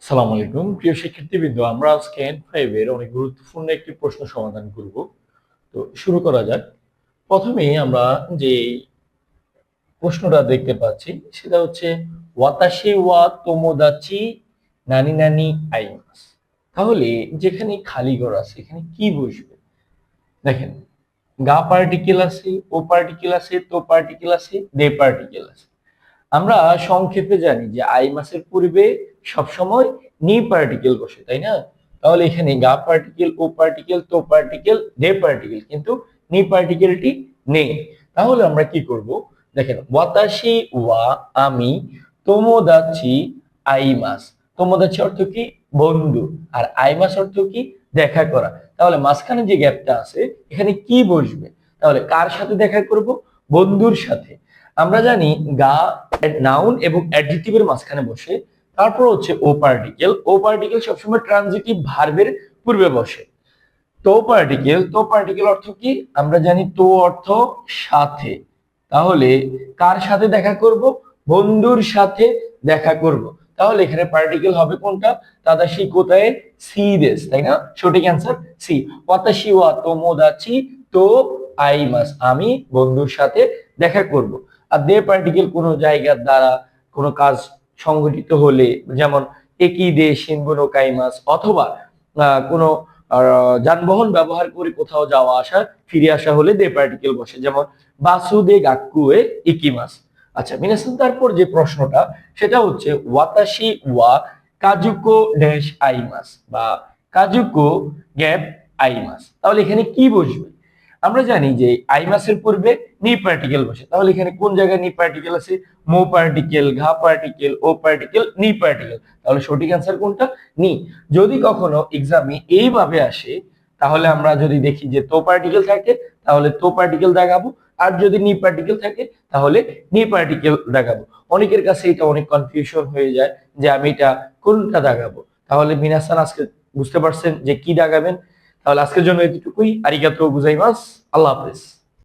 সালাম আলাইকুম প্রিয় শিক্ষার্থীবৃন্দ, আমরা আজকে N5 এর অনেক গুরুত্বপূর্ণ একটি প্রশ্ন সমাধান করব। তো শুরু করা যাক। প্রথমেই আমরা যে প্রশ্নটা দেখতে পাচ্ছি সেটা হচ্ছে ওয়াতাশি ওয়া তোমোদাচি নানি নানি আইমাস। তাহলে যেখানে খালি ঘর আছে এখানে কি বসবে? দেখেন, গা পার্টিকেল আছে, ও পার্টিকেল আছে, তো পার্টিকেল আছে, দে পার্টিকেল আছে। আমরা সংক্ষেপে জানি যে আই মাসের পূর্বে সবসময় নি পার্টিকেল বসে, তাই না? তাহলে এখানে গা পার্টিকেল, ও পার্টিকেল, তো পার্টিকেল, দে পার্টিকেল, কিন্তু নি পার্টিকেলটি নেই। তাহলে আমরা কি করব? দেখেন, ওয়াতাশি ওয়া আমি, তোমোদাচি আইমাস। তোমোদাচি অর্থ কি? বন্ধু। আর আইমাস অর্থ কি? দেখা করা। তাহলে মাঝখানে যে গ্যাপটা আছে এখানে কি বসবে? তাহলে কার সাথে দেখা করব? বন্ধুর সাথে। আমরা জানি গা নাউন এবং অ্যাডজেক্টিভের মাঝখানে বসে। তারপর হচ্ছে ও পার্টিকেল। ও পার্টিকেল সবসময় ট্রানজিটিভ ভার্বের পূর্বে বসে। তো পার্টিকেল অর্থ কি? আমরা জানি তো অর্থ সাথে। তাহলে কার সাথে দেখা করব? বন্ধুর সাথে দেখা করব। তাহলে এখানে পার্টিকেল হবে কোনটা? তাদাশি কোথায়? সি দেশ, তাই না? সঠিক অ্যান্সার সি। ওয়াতাশি ওয়া তোমোদাচি তো আইমাস, আমি বন্ধুর সাথে দেখা করব। আর দে পার্টিকেল কোনো জায়গার দ্বারা কোনো কাজ সংঘটিত হলে, যেমন একই দে শিনবুনো কাইমাস, অথবা কোনো যানবাহন ব্যবহার করে কোথাও যাওয়া আসা, ফিরে আসা হলে দে পার্টিকেল বসে, যেমন বাসু দে গাক্কুয়ে ইকিমাস। আচ্ছা মিনাসান, তারপর যে প্রশ্নটা সেটা হচ্ছে ওয়াতাশি ওয়া কাজুকো ড্যাশ আইমাস বা কাজুকো গ্যাপ আইমাস। তাহলে এখানে কি বসবে? আমরা জানি যে আইমাসের পূর্বে নি পার্টিকেল বসে। তাহলে এখানে কোন জায়গায় নি পার্টিকেল আছে? মো পার্টিকেল, ঘা পার্টিকেল, ও পার্টিকেল, নি পার্টিকেল। তাহলে সঠিক অ্যান্সার কোনটা? নি। যদি কখনো এক্সামে এইভাবে আসে, তাহলে আমরা যদি দেখি যে তো পার্টিকেল থাকে তাহলে তো পার্টিকেল দেখাবো, আর যদি নি পার্টিকেল থাকে তাহলে নি পার্টিকেল দেখাবো। অনেকের কাছে এটা অনেক কনফিউশন হয়ে যায় যে আমি এটা কোনটা দেখাবো। তাহলে মিনাসান আজকে বুঝতে পারছেন যে কি দেখাবেন। তাহলে আজকের জন্য এতটুকুই। আরিগাতো গোজাইমাস। আল্লাহ হাফেজ।